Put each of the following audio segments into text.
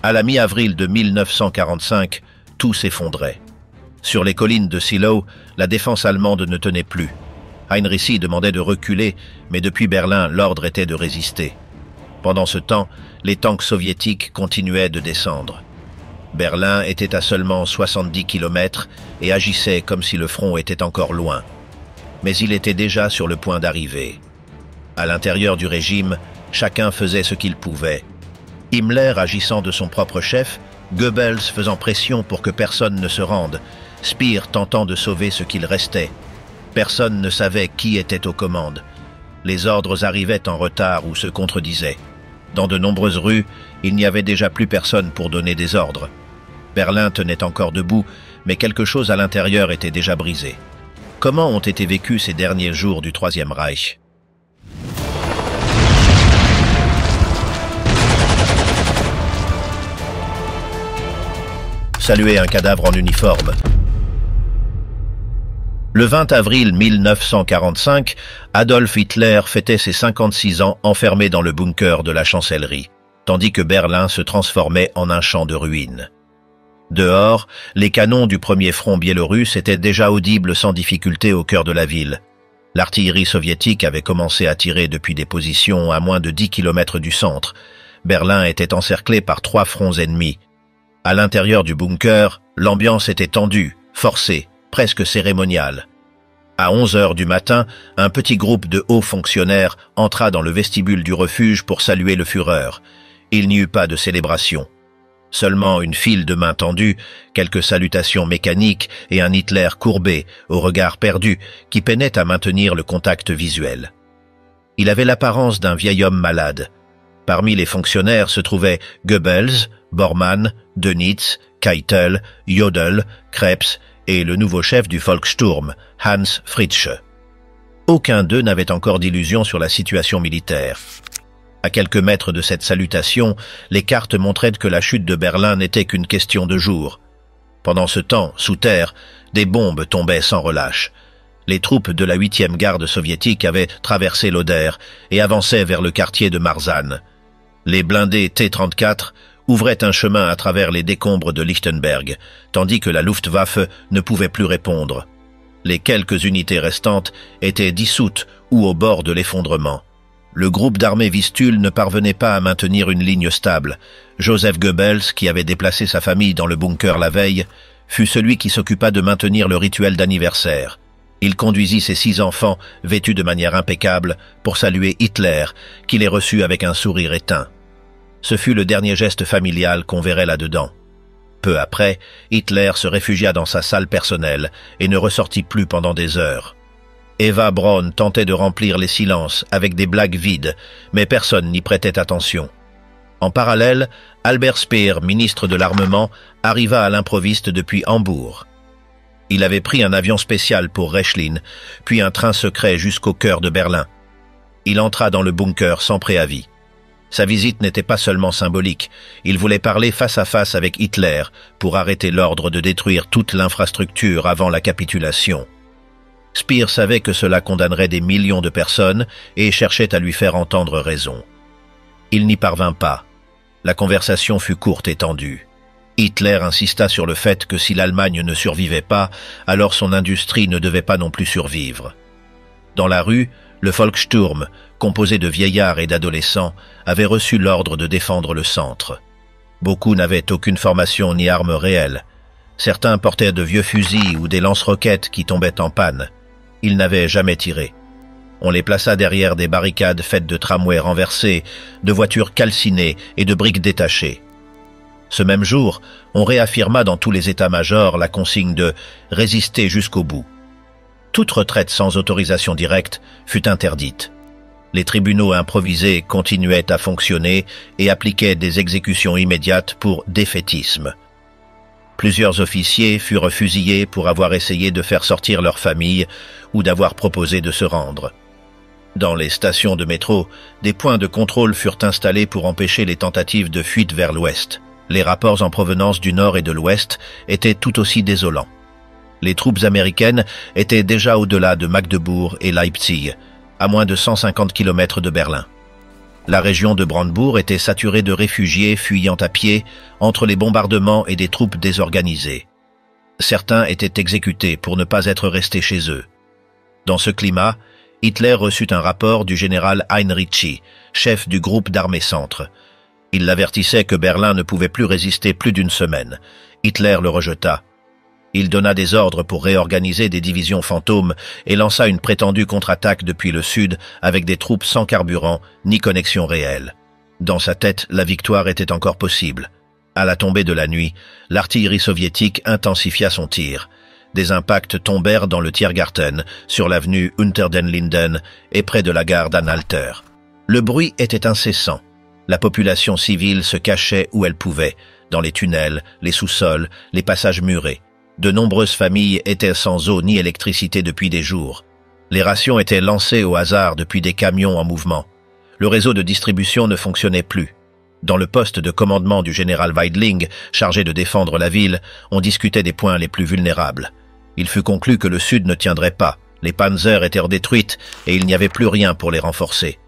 À la mi-avril de 1945, tout s'effondrait. Sur les collines de Seelow, la défense allemande ne tenait plus. Heinrici demandait de reculer, mais depuis Berlin, l'ordre était de résister. Pendant ce temps, les tanks soviétiques continuaient de descendre. Berlin était à seulement 70 km et agissait comme si le front était encore loin. Mais il était déjà sur le point d'arriver. À l'intérieur du régime, chacun faisait ce qu'il pouvait. Himmler agissant de son propre chef, Goebbels faisant pression pour que personne ne se rende, Speer tentant de sauver ce qu'il restait. Personne ne savait qui était aux commandes. Les ordres arrivaient en retard ou se contredisaient. Dans de nombreuses rues, il n'y avait déjà plus personne pour donner des ordres. Berlin tenait encore debout, mais quelque chose à l'intérieur était déjà brisé. Comment ont été vécus ces derniers jours du Troisième Reich? Saluer un cadavre en uniforme. Le 20 avril 1945, Adolf Hitler fêtait ses 56 ans enfermé dans le bunker de la chancellerie, tandis que Berlin se transformait en un champ de ruines. Dehors, les canons du premier front biélorusse étaient déjà audibles sans difficulté au cœur de la ville. L'artillerie soviétique avait commencé à tirer depuis des positions à moins de 10 km du centre. Berlin était encerclé par 3 fronts ennemis. À l'intérieur du bunker, l'ambiance était tendue, forcée, presque cérémoniale. À 11 heures du matin, un petit groupe de hauts fonctionnaires entra dans le vestibule du refuge pour saluer le Führer. Il n'y eut pas de célébration. Seulement une file de mains tendues, quelques salutations mécaniques et un Hitler courbé, au regard perdu, qui peinait à maintenir le contact visuel. Il avait l'apparence d'un vieil homme malade. Parmi les fonctionnaires se trouvaient Goebbels, Bormann, Dönitz, Keitel, Jodl, Krebs et le nouveau chef du Volkssturm, Hans Fritzsche. Aucun d'eux n'avait encore d'illusion sur la situation militaire. À quelques mètres de cette salutation, les cartes montraient que la chute de Berlin n'était qu'une question de jours. Pendant ce temps, sous terre, des bombes tombaient sans relâche. Les troupes de la 8e garde soviétique avaient traversé l'Oder et avançaient vers le quartier de Marzahn. Les blindés T-34 ouvrait un chemin à travers les décombres de Lichtenberg, tandis que la Luftwaffe ne pouvait plus répondre. Les quelques unités restantes étaient dissoutes ou au bord de l'effondrement. Le groupe d'armée Vistule ne parvenait pas à maintenir une ligne stable. Joseph Goebbels, qui avait déplacé sa famille dans le bunker la veille, fut celui qui s'occupa de maintenir le rituel d'anniversaire. Il conduisit ses 6 enfants, vêtus de manière impeccable, pour saluer Hitler, qui les reçut avec un sourire éteint. Ce fut le dernier geste familial qu'on verrait là-dedans. Peu après, Hitler se réfugia dans sa salle personnelle et ne ressortit plus pendant des heures. Eva Braun tentait de remplir les silences avec des blagues vides, mais personne n'y prêtait attention. En parallèle, Albert Speer, ministre de l'Armement, arriva à l'improviste depuis Hambourg. Il avait pris un avion spécial pour Rechlin, puis un train secret jusqu'au cœur de Berlin. Il entra dans le bunker sans préavis. Sa visite n'était pas seulement symbolique, il voulait parler face à face avec Hitler pour arrêter l'ordre de détruire toute l'infrastructure avant la capitulation. Speer savait que cela condamnerait des millions de personnes et cherchait à lui faire entendre raison. Il n'y parvint pas. La conversation fut courte et tendue. Hitler insista sur le fait que si l'Allemagne ne survivait pas, alors son industrie ne devait pas non plus survivre. Dans la rue, le Volkssturm, composé de vieillards et d'adolescents, avait reçu l'ordre de défendre le centre. Beaucoup n'avaient aucune formation ni armes réelles. Certains portaient de vieux fusils ou des lance-roquettes qui tombaient en panne. Ils n'avaient jamais tiré. On les plaça derrière des barricades faites de tramways renversés, de voitures calcinées et de briques détachées. Ce même jour, on réaffirma dans tous les états-majors la consigne de « résister jusqu'au bout ». Toute retraite sans autorisation directe fut interdite. Les tribunaux improvisés continuaient à fonctionner et appliquaient des exécutions immédiates pour défaitisme. Plusieurs officiers furent fusillés pour avoir essayé de faire sortir leur famille ou d'avoir proposé de se rendre. Dans les stations de métro, des points de contrôle furent installés pour empêcher les tentatives de fuite vers l'ouest. Les rapports en provenance du nord et de l'ouest étaient tout aussi désolants. Les troupes américaines étaient déjà au-delà de Magdebourg et Leipzig, à moins de 150 km de Berlin. La région de Brandebourg était saturée de réfugiés fuyant à pied entre les bombardements et des troupes désorganisées. Certains étaient exécutés pour ne pas être restés chez eux. Dans ce climat, Hitler reçut un rapport du général Heinrici, chef du groupe d'armée centre. Il l'avertissait que Berlin ne pouvait plus résister plus d'une semaine. Hitler le rejeta. Il donna des ordres pour réorganiser des divisions fantômes et lança une prétendue contre-attaque depuis le sud avec des troupes sans carburant ni connexion réelle. Dans sa tête, la victoire était encore possible. À la tombée de la nuit, l'artillerie soviétique intensifia son tir. Des impacts tombèrent dans le Tiergarten, sur l'avenue Unter den Linden et près de la gare d'Anhalter. Le bruit était incessant. La population civile se cachait où elle pouvait, dans les tunnels, les sous-sols, les passages murés. De nombreuses familles étaient sans eau ni électricité depuis des jours. Les rations étaient lancées au hasard depuis des camions en mouvement. Le réseau de distribution ne fonctionnait plus. Dans le poste de commandement du général Weidling, chargé de défendre la ville, on discutait des points les plus vulnérables. Il fut conclu que le sud ne tiendrait pas, les panzers étaient détruites et il n'y avait plus rien pour les renforcer.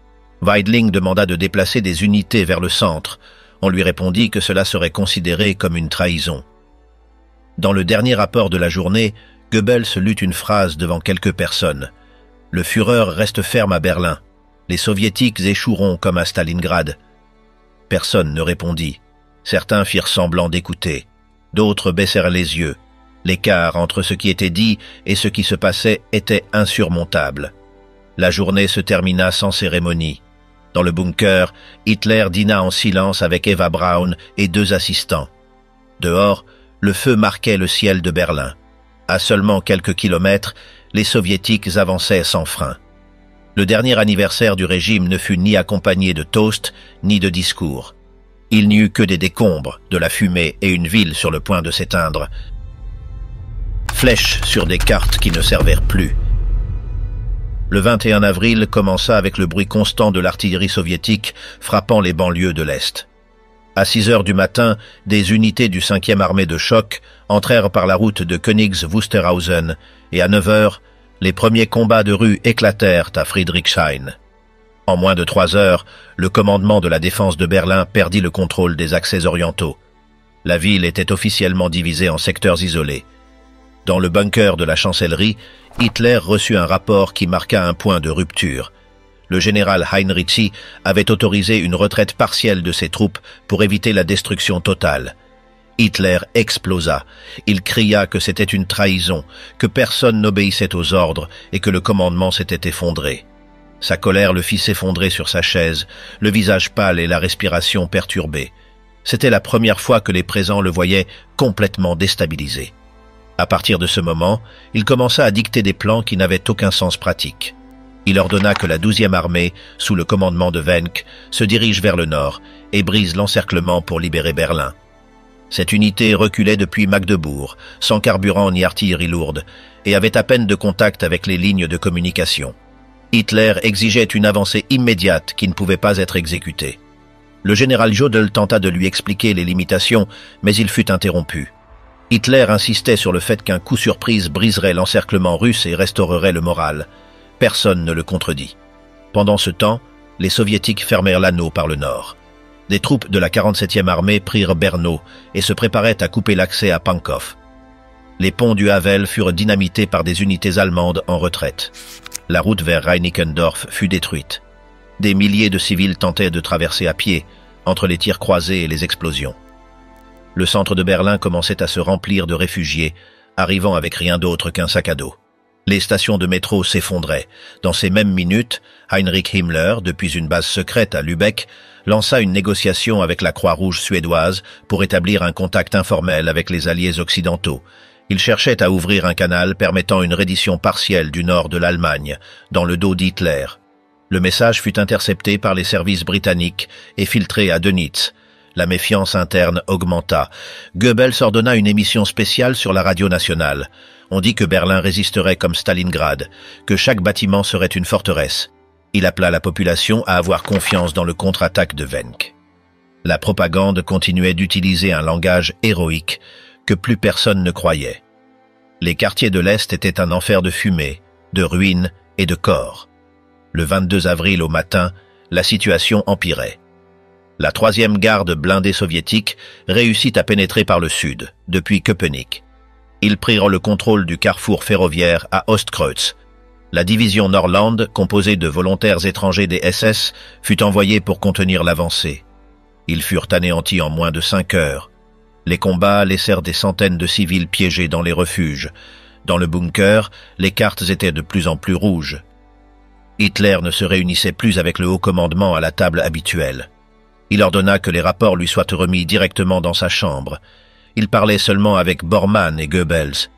Weidling demanda de déplacer des unités vers le centre. On lui répondit que cela serait considéré comme une trahison. Dans le dernier rapport de la journée, Goebbels lut une phrase devant quelques personnes. « Le Führer reste ferme à Berlin. Les Soviétiques échoueront comme à Stalingrad. » Personne ne répondit. Certains firent semblant d'écouter. D'autres baissèrent les yeux. L'écart entre ce qui était dit et ce qui se passait était insurmontable. La journée se termina sans cérémonie. Dans le bunker, Hitler dîna en silence avec Eva Braun et 2 assistants. Dehors, le feu marquait le ciel de Berlin. À seulement quelques kilomètres, les Soviétiques avançaient sans frein. Le dernier anniversaire du régime ne fut ni accompagné de toasts, ni de discours. Il n'y eut que des décombres, de la fumée et une ville sur le point de s'éteindre. Flèches sur des cartes qui ne servirent plus. Le 21 avril commença avec le bruit constant de l'artillerie soviétique frappant les banlieues de l'Est. À 6 heures du matin, des unités du 5e armée de choc entrèrent par la route de Königs-Wusterhausen et à 9 heures, les premiers combats de rue éclatèrent à Friedrichshain. En moins de 3 heures, le commandement de la défense de Berlin perdit le contrôle des accès orientaux. La ville était officiellement divisée en secteurs isolés. Dans le bunker de la chancellerie, Hitler reçut un rapport qui marqua un point de rupture. Le général Heinrici avait autorisé une retraite partielle de ses troupes pour éviter la destruction totale. Hitler explosa. Il cria que c'était une trahison, que personne n'obéissait aux ordres et que le commandement s'était effondré. Sa colère le fit s'effondrer sur sa chaise, le visage pâle et la respiration perturbée. C'était la première fois que les présents le voyaient complètement déstabilisé. À partir de ce moment, il commença à dicter des plans qui n'avaient aucun sens pratique. Il ordonna que la 12e armée, sous le commandement de Wenck, se dirige vers le nord et brise l'encerclement pour libérer Berlin. Cette unité reculait depuis Magdebourg, sans carburant ni artillerie lourde, et avait à peine de contact avec les lignes de communication. Hitler exigeait une avancée immédiate qui ne pouvait pas être exécutée. Le général Jodl tenta de lui expliquer les limitations, mais il fut interrompu. Hitler insistait sur le fait qu'un coup surprise briserait l'encerclement russe et restaurerait le moral. Personne ne le contredit. Pendant ce temps, les Soviétiques fermèrent l'anneau par le nord. Des troupes de la 47e armée prirent Brno et se préparaient à couper l'accès à Pankow. Les ponts du Havel furent dynamités par des unités allemandes en retraite. La route vers Reinickendorf fut détruite. Des milliers de civils tentaient de traverser à pied, entre les tirs croisés et les explosions. Le centre de Berlin commençait à se remplir de réfugiés, arrivant avec rien d'autre qu'un sac à dos. Les stations de métro s'effondraient. Dans ces mêmes minutes, Heinrich Himmler, depuis une base secrète à Lübeck, lança une négociation avec la Croix-Rouge suédoise pour établir un contact informel avec les alliés occidentaux. Il cherchait à ouvrir un canal permettant une reddition partielle du nord de l'Allemagne, dans le dos d'Hitler. Le message fut intercepté par les services britanniques et filtré à Dönitz. La méfiance interne augmenta. Goebbels ordonna une émission spéciale sur la radio nationale. On dit que Berlin résisterait comme Stalingrad, que chaque bâtiment serait une forteresse. Il appela la population à avoir confiance dans le contre-attaque de Wenck. La propagande continuait d'utiliser un langage héroïque que plus personne ne croyait. Les quartiers de l'Est étaient un enfer de fumée, de ruines et de corps. Le 22 avril au matin, La situation empirait. La 3e garde blindée soviétique réussit à pénétrer par le sud, depuis Köpenick. Ils prirent le contrôle du carrefour ferroviaire à Ostkreuz. La division Norrland, composée de volontaires étrangers des SS, fut envoyée pour contenir l'avancée. Ils furent anéantis en moins de 5 heures. Les combats laissèrent des centaines de civils piégés dans les refuges. Dans le bunker, les cartes étaient de plus en plus rouges. Hitler ne se réunissait plus avec le haut commandement à la table habituelle. Il ordonna que les rapports lui soient remis directement dans sa chambre. Il parlait seulement avec Bormann et Goebbels.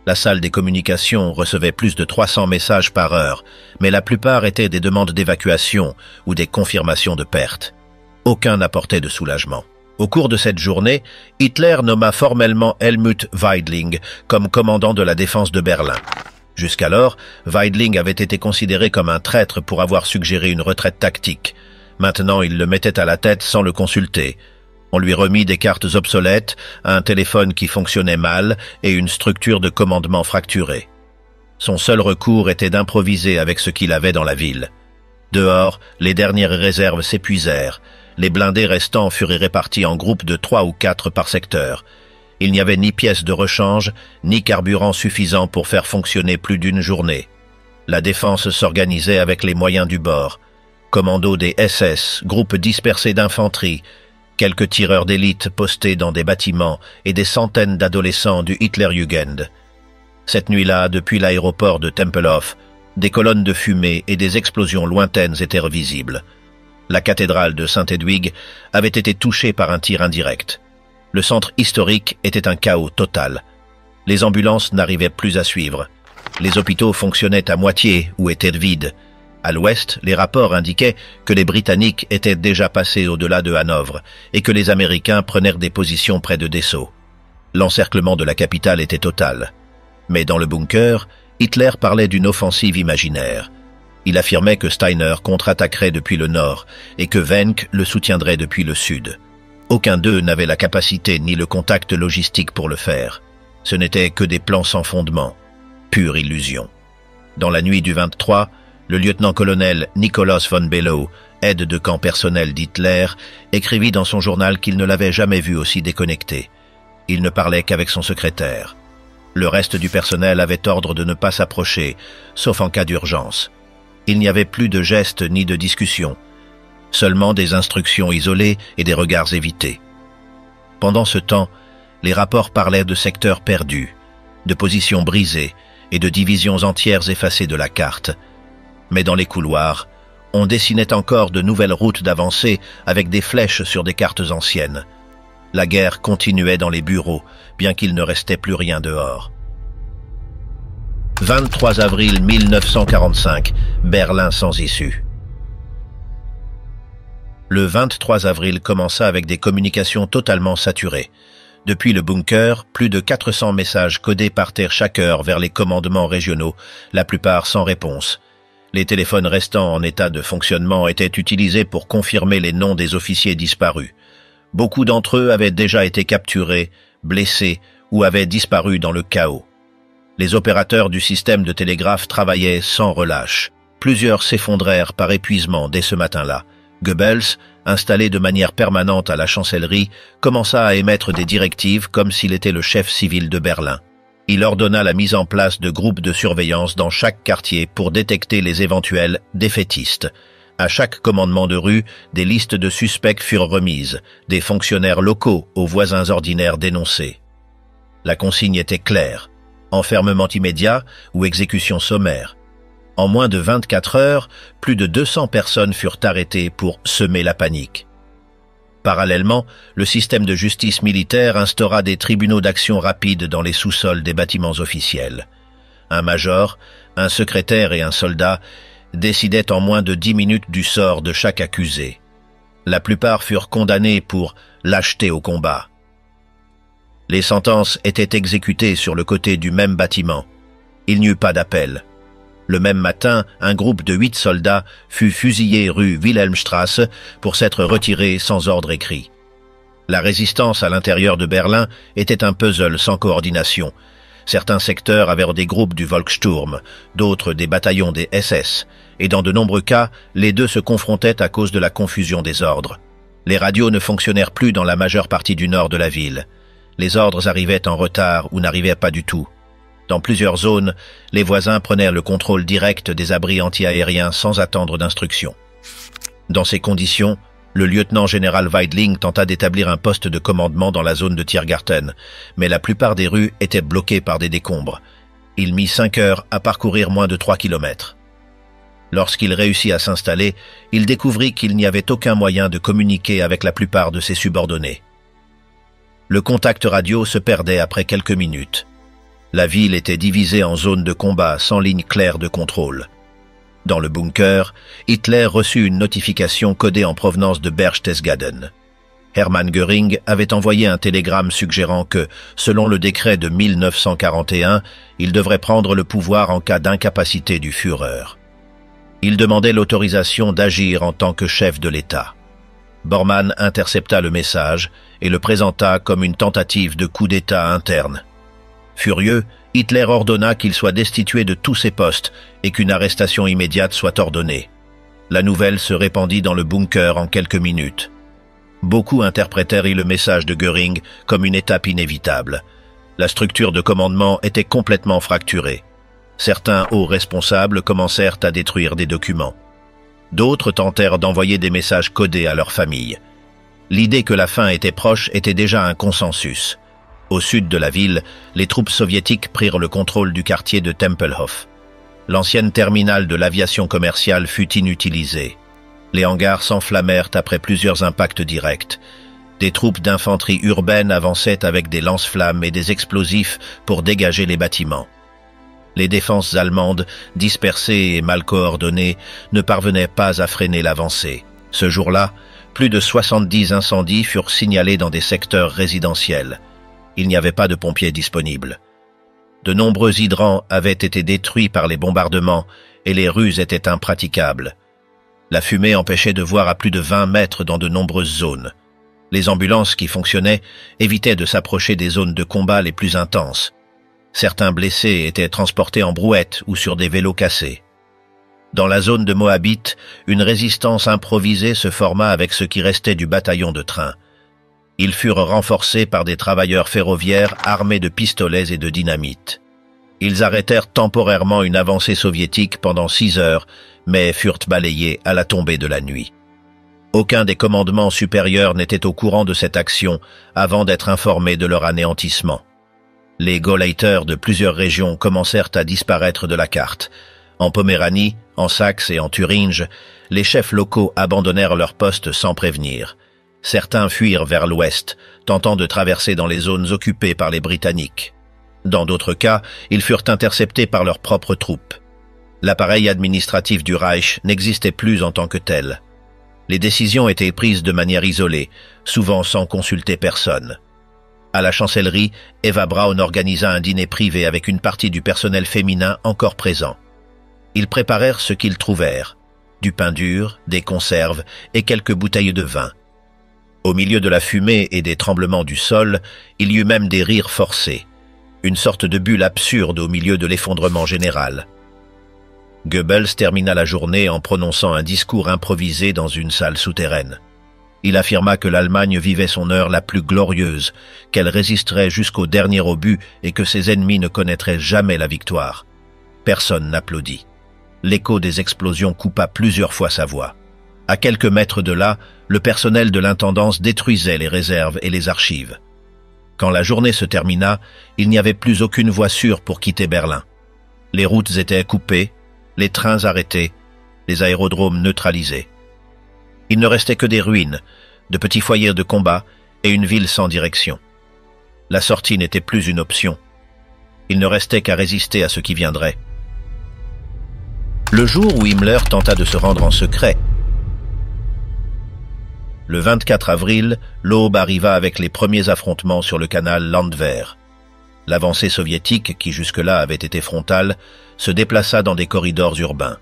La salle des communications recevait plus de 300 messages par heure, mais la plupart étaient des demandes d'évacuation ou des confirmations de pertes. Aucun n'apportait de soulagement. Au cours de cette journée, Hitler nomma formellement Helmut Weidling comme commandant de la défense de Berlin. Jusqu'alors, Weidling avait été considéré comme un traître pour avoir suggéré une retraite tactique. Maintenant, il le mettait à la tête sans le consulter. On lui remit des cartes obsolètes, un téléphone qui fonctionnait mal et une structure de commandement fracturée. Son seul recours était d'improviser avec ce qu'il avait dans la ville. Dehors, les dernières réserves s'épuisèrent. Les blindés restants furent répartis en groupes de 3 ou 4 par secteur. Il n'y avait ni pièces de rechange, ni carburant suffisant pour faire fonctionner plus d'une journée. La défense s'organisait avec les moyens du bord. Commandos des SS, groupes dispersés d'infanterie, quelques tireurs d'élite postés dans des bâtiments et des centaines d'adolescents du Hitlerjugend. Cette nuit-là, depuis l'aéroport de Tempelhof, des colonnes de fumée et des explosions lointaines étaient visibles. La cathédrale de Saint-Hedwig avait été touchée par un tir indirect. Le centre historique était un chaos total. Les ambulances n'arrivaient plus à suivre. Les hôpitaux fonctionnaient à moitié ou étaient vides. À l'ouest, les rapports indiquaient que les Britanniques étaient déjà passés au-delà de Hanovre et que les Américains prenaient des positions près de Dessau. L'encerclement de la capitale était total. Mais dans le bunker, Hitler parlait d'une offensive imaginaire. Il affirmait que Steiner contre-attaquerait depuis le nord et que Wenck le soutiendrait depuis le sud. Aucun d'eux n'avait la capacité ni le contact logistique pour le faire. Ce n'étaient que des plans sans fondement. Pure illusion. Dans la nuit du 23, le lieutenant-colonel Nikolaus von Below, aide de camp personnel d'Hitler, écrivit dans son journal qu'il ne l'avait jamais vu aussi déconnecté. Il ne parlait qu'avec son secrétaire. Le reste du personnel avait ordre de ne pas s'approcher, sauf en cas d'urgence. Il n'y avait plus de gestes ni de discussions, seulement des instructions isolées et des regards évités. Pendant ce temps, les rapports parlaient de secteurs perdus, de positions brisées et de divisions entières effacées de la carte. Mais dans les couloirs, on dessinait encore de nouvelles routes d'avancée avec des flèches sur des cartes anciennes. La guerre continuait dans les bureaux, bien qu'il ne restait plus rien dehors. 23 avril 1945, Berlin sans issue. Le 23 avril commença avec des communications totalement saturées. Depuis le bunker, plus de 400 messages codés partirent chaque heure vers les commandements régionaux, la plupart sans réponse. Les téléphones restants en état de fonctionnement étaient utilisés pour confirmer les noms des officiers disparus. Beaucoup d'entre eux avaient déjà été capturés, blessés ou avaient disparu dans le chaos. Les opérateurs du système de télégraphe travaillaient sans relâche. Plusieurs s'effondrèrent par épuisement dès ce matin-là. Goebbels, installé de manière permanente à la chancellerie, commença à émettre des directives comme s'il était le chef civil de Berlin. Il ordonna la mise en place de groupes de surveillance dans chaque quartier pour détecter les éventuels défaitistes. À chaque commandement de rue, des listes de suspects furent remises, des fonctionnaires locaux aux voisins ordinaires dénoncés. La consigne était claire: enfermement immédiat ou exécution sommaire. En moins de 24 heures, plus de 200 personnes furent arrêtées pour semer la panique. Parallèlement, le système de justice militaire instaura des tribunaux d'action rapide dans les sous-sols des bâtiments officiels. Un major, un secrétaire et un soldat décidaient en moins de 10 minutes du sort de chaque accusé. La plupart furent condamnés pour lâcheté au combat. Les sentences étaient exécutées sur le côté du même bâtiment. Il n'y eut pas d'appel. Le même matin, un groupe de 8 soldats fut fusillé rue Wilhelmstrasse pour s'être retiré sans ordre écrit. La résistance à l'intérieur de Berlin était un puzzle sans coordination. Certains secteurs avaient des groupes du Volkssturm, d'autres des bataillons des SS, et dans de nombreux cas, les deux se confrontaient à cause de la confusion des ordres. Les radios ne fonctionnèrent plus dans la majeure partie du nord de la ville. Les ordres arrivaient en retard ou n'arrivaient pas du tout. Dans plusieurs zones, les voisins prenaient le contrôle direct des abris anti-aériens sans attendre d'instructions. Dans ces conditions, le lieutenant-général Weidling tenta d'établir un poste de commandement dans la zone de Tiergarten, mais la plupart des rues étaient bloquées par des décombres. Il mit 5 heures à parcourir moins de 3 kilomètres. Lorsqu'il réussit à s'installer, il découvrit qu'il n'y avait aucun moyen de communiquer avec la plupart de ses subordonnés. Le contact radio se perdait après quelques minutes. La ville était divisée en zones de combat sans ligne claire de contrôle. Dans le bunker, Hitler reçut une notification codée en provenance de Berchtesgaden. Hermann Göring avait envoyé un télégramme suggérant que, selon le décret de 1941, il devrait prendre le pouvoir en cas d'incapacité du Führer. Il demandait l'autorisation d'agir en tant que chef de l'État. Bormann intercepta le message et le présenta comme une tentative de coup d'État interne. Furieux, Hitler ordonna qu'il soit destitué de tous ses postes et qu'une arrestation immédiate soit ordonnée. La nouvelle se répandit dans le bunker en quelques minutes. Beaucoup interprétèrent le message de Göring comme une étape inévitable. La structure de commandement était complètement fracturée. Certains hauts responsables commencèrent à détruire des documents. D'autres tentèrent d'envoyer des messages codés à leurs familles. L'idée que la fin était proche était déjà un consensus. Au sud de la ville, les troupes soviétiques prirent le contrôle du quartier de Tempelhof. L'ancienne terminale de l'aviation commerciale fut inutilisée. Les hangars s'enflammèrent après plusieurs impacts directs. Des troupes d'infanterie urbaine avançaient avec des lance-flammes et des explosifs pour dégager les bâtiments. Les défenses allemandes, dispersées et mal coordonnées, ne parvenaient pas à freiner l'avancée. Ce jour-là, plus de 70 incendies furent signalés dans des secteurs résidentiels. Il n'y avait pas de pompiers disponibles. De nombreux hydrants avaient été détruits par les bombardements et les rues étaient impraticables. La fumée empêchait de voir à plus de 20 mètres dans de nombreuses zones. Les ambulances qui fonctionnaient évitaient de s'approcher des zones de combat les plus intenses. Certains blessés étaient transportés en brouette ou sur des vélos cassés. Dans la zone de Moabit, une résistance improvisée se forma avec ce qui restait du bataillon de train. Ils furent renforcés par des travailleurs ferroviaires armés de pistolets et de dynamite. Ils arrêtèrent temporairement une avancée soviétique pendant 6 heures, mais furent balayés à la tombée de la nuit. Aucun des commandements supérieurs n'était au courant de cette action avant d'être informés de leur anéantissement. Les Gauleiter de plusieurs régions commencèrent à disparaître de la carte. En Poméranie, en Saxe et en Thuringe, les chefs locaux abandonnèrent leurs postes sans prévenir. Certains fuirent vers l'ouest, tentant de traverser dans les zones occupées par les Britanniques. Dans d'autres cas, ils furent interceptés par leurs propres troupes. L'appareil administratif du Reich n'existait plus en tant que tel. Les décisions étaient prises de manière isolée, souvent sans consulter personne. À la chancellerie, Eva Braun organisa un dîner privé avec une partie du personnel féminin encore présent. Ils préparèrent ce qu'ils trouvèrent, du pain dur, des conserves et quelques bouteilles de vin. Au milieu de la fumée et des tremblements du sol, il y eut même des rires forcés, une sorte de bulle absurde au milieu de l'effondrement général. Goebbels termina la journée en prononçant un discours improvisé dans une salle souterraine. Il affirma que l'Allemagne vivait son heure la plus glorieuse, qu'elle résisterait jusqu'au dernier obus et que ses ennemis ne connaîtraient jamais la victoire. Personne n'applaudit. L'écho des explosions coupa plusieurs fois sa voix. À quelques mètres de là, le personnel de l'intendance détruisait les réserves et les archives. Quand la journée se termina, il n'y avait plus aucune voie sûre pour quitter Berlin. Les routes étaient coupées, les trains arrêtés, les aérodromes neutralisés. Il ne restait que des ruines, de petits foyers de combat et une ville sans direction. La sortie n'était plus une option. Il ne restait qu'à résister à ce qui viendrait. Le jour où Himmler tenta de se rendre en secret, le 24 avril, l'aube arriva avec les premiers affrontements sur le canal Landwehr. L'avancée soviétique, qui jusque-là avait été frontale, se déplaça dans des corridors urbains.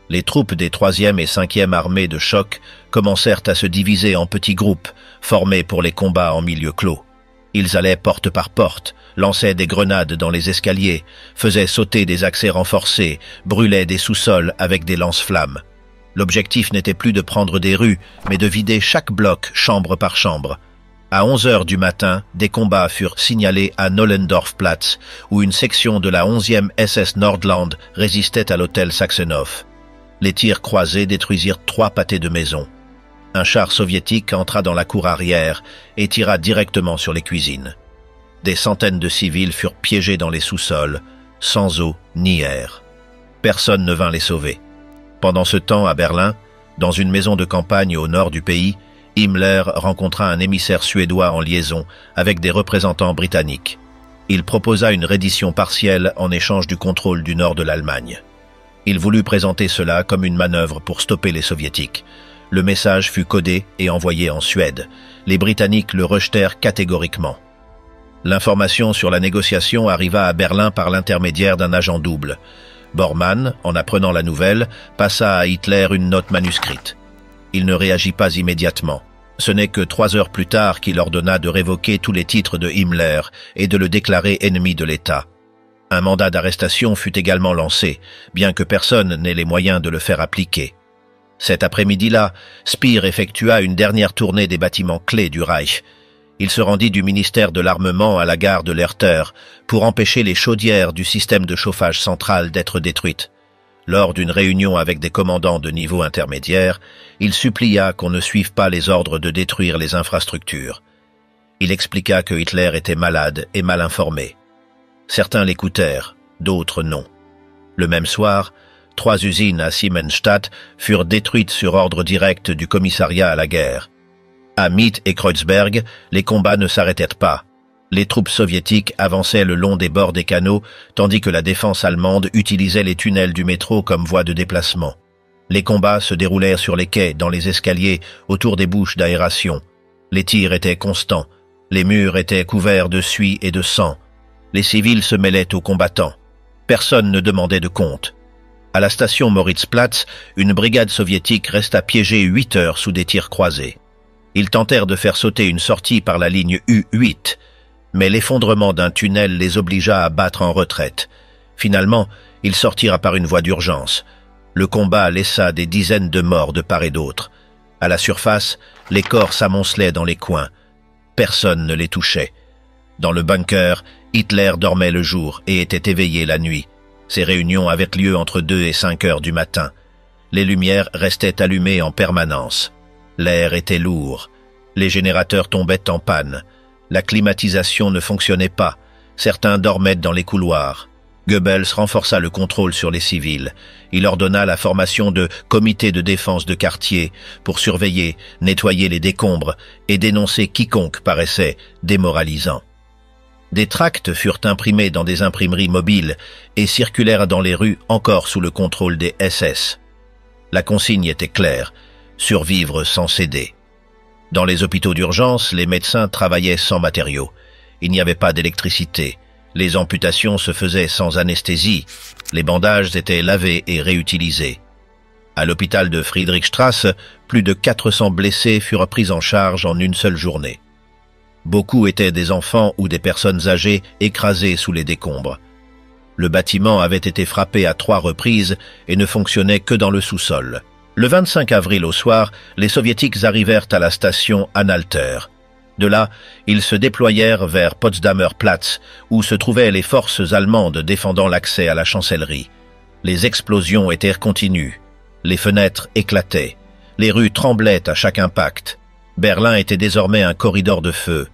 Les troupes des 3e et 5e armées de choc commencèrent à se diviser en petits groupes, formés pour les combats en milieu clos. Ils allaient porte par porte, lançaient des grenades dans les escaliers, faisaient sauter des accès renforcés, brûlaient des sous-sols avec des lance-flammes. L'objectif n'était plus de prendre des rues, mais de vider chaque bloc, chambre par chambre. À 11 heures du matin, des combats furent signalés à Nollendorfplatz, où une section de la 11e SS Nordland résistait à l'hôtel Saxenhof. Les tirs croisés détruisirent 3 pâtés de maison. Un char soviétique entra dans la cour arrière et tira directement sur les cuisines. Des centaines de civils furent piégés dans les sous-sols, sans eau ni air. Personne ne vint les sauver. Pendant ce temps, à Berlin, dans une maison de campagne au nord du pays, Himmler rencontra un émissaire suédois en liaison avec des représentants britanniques. Il proposa une reddition partielle en échange du contrôle du nord de l'Allemagne. Il voulut présenter cela comme une manœuvre pour stopper les soviétiques. Le message fut codé et envoyé en Suède. Les Britanniques le rejetèrent catégoriquement. L'information sur la négociation arriva à Berlin par l'intermédiaire d'un agent double. Bormann, en apprenant la nouvelle, passa à Hitler une note manuscrite. Il ne réagit pas immédiatement. Ce n'est que 3 heures plus tard qu'il ordonna de révoquer tous les titres de Himmler et de le déclarer ennemi de l'État. Un mandat d'arrestation fut également lancé, bien que personne n'ait les moyens de le faire appliquer. Cet après-midi-là, Speer effectua une dernière tournée des bâtiments clés du Reich. Il se rendit du ministère de l'Armement à la gare de Lehrter pour empêcher les chaudières du système de chauffage central d'être détruites. Lors d'une réunion avec des commandants de niveau intermédiaire, il supplia qu'on ne suive pas les ordres de détruire les infrastructures. Il expliqua que Hitler était malade et mal informé. Certains l'écoutèrent, d'autres non. Le même soir, 3 usines à Siemensstadt furent détruites sur ordre direct du commissariat à la guerre. À Mitte et Kreuzberg, les combats ne s'arrêtèrent pas. Les troupes soviétiques avançaient le long des bords des canaux, tandis que la défense allemande utilisait les tunnels du métro comme voie de déplacement. Les combats se déroulèrent sur les quais, dans les escaliers, autour des bouches d'aération. Les tirs étaient constants. Les murs étaient couverts de suie et de sang. Les civils se mêlaient aux combattants. Personne ne demandait de compte. À la station Moritzplatz, une brigade soviétique resta piégée 8 heures sous des tirs croisés. Ils tentèrent de faire sauter une sortie par la ligne U8, mais l'effondrement d'un tunnel les obligea à battre en retraite. Finalement, ils sortirent par une voie d'urgence. Le combat laissa des dizaines de morts de part et d'autre. À la surface, les corps s'amoncelaient dans les coins. Personne ne les touchait. Dans le bunker, Hitler dormait le jour et était éveillé la nuit. Ces réunions avaient lieu entre 2 et 5 heures du matin. Les lumières restaient allumées en permanence. L'air était lourd. Les générateurs tombaient en panne. La climatisation ne fonctionnait pas. Certains dormaient dans les couloirs. Goebbels renforça le contrôle sur les civils. Il ordonna la formation de comités de défense de quartier pour surveiller, nettoyer les décombres et dénoncer quiconque paraissait démoralisant. Des tracts furent imprimés dans des imprimeries mobiles et circulèrent dans les rues encore sous le contrôle des SS. La consigne était claire, survivre sans céder. Dans les hôpitaux d'urgence, les médecins travaillaient sans matériaux. Il n'y avait pas d'électricité. Les amputations se faisaient sans anesthésie. Les bandages étaient lavés et réutilisés. À l'hôpital de Friedrichstrasse, plus de 400 blessés furent pris en charge en une seule journée. Beaucoup étaient des enfants ou des personnes âgées écrasées sous les décombres. Le bâtiment avait été frappé à 3 reprises et ne fonctionnait que dans le sous-sol. Le 25 avril au soir, les soviétiques arrivèrent à la station Anhalter. De là, ils se déployèrent vers Potsdamer Platz, où se trouvaient les forces allemandes défendant l'accès à la chancellerie. Les explosions étaient continues. Les fenêtres éclataient. Les rues tremblaient à chaque impact. Berlin était désormais un corridor de feu.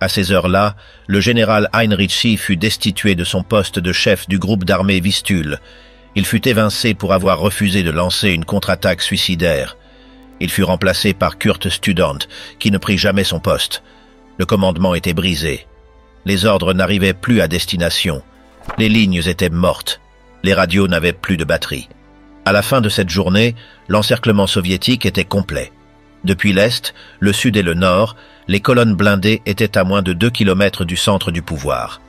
À ces heures-là, le général Heinrici fut destitué de son poste de chef du groupe d'armée Vistule. Il fut évincé pour avoir refusé de lancer une contre-attaque suicidaire. Il fut remplacé par Kurt Student, qui ne prit jamais son poste. Le commandement était brisé. Les ordres n'arrivaient plus à destination. Les lignes étaient mortes. Les radios n'avaient plus de batterie. À la fin de cette journée, l'encerclement soviétique était complet. Depuis l'Est, le Sud et le Nord, les colonnes blindées étaient à moins de 2 kilomètres du centre du pouvoir.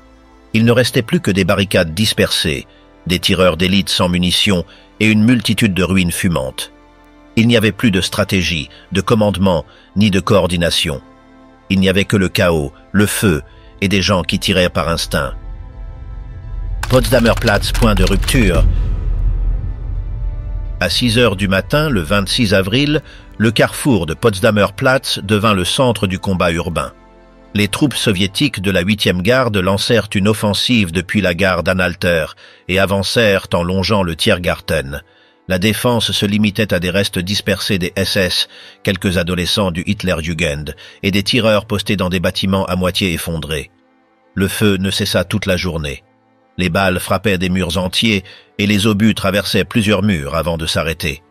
Il ne restait plus que des barricades dispersées, des tireurs d'élite sans munitions et une multitude de ruines fumantes. Il n'y avait plus de stratégie, de commandement, ni de coordination. Il n'y avait que le chaos, le feu et des gens qui tiraient par instinct. Potsdamer Platz, point de rupture. À 6 heures du matin, le 26 avril, le carrefour de Potsdamer Platz devint le centre du combat urbain. Les troupes soviétiques de la 8e garde lancèrent une offensive depuis la gare d'Anhalter et avancèrent en longeant le Tiergarten. La défense se limitait à des restes dispersés des SS, quelques adolescents du Hitlerjugend et des tireurs postés dans des bâtiments à moitié effondrés. Le feu ne cessa toute la journée. Les balles frappaient des murs entiers et les obus traversaient plusieurs murs avant de s'arrêter.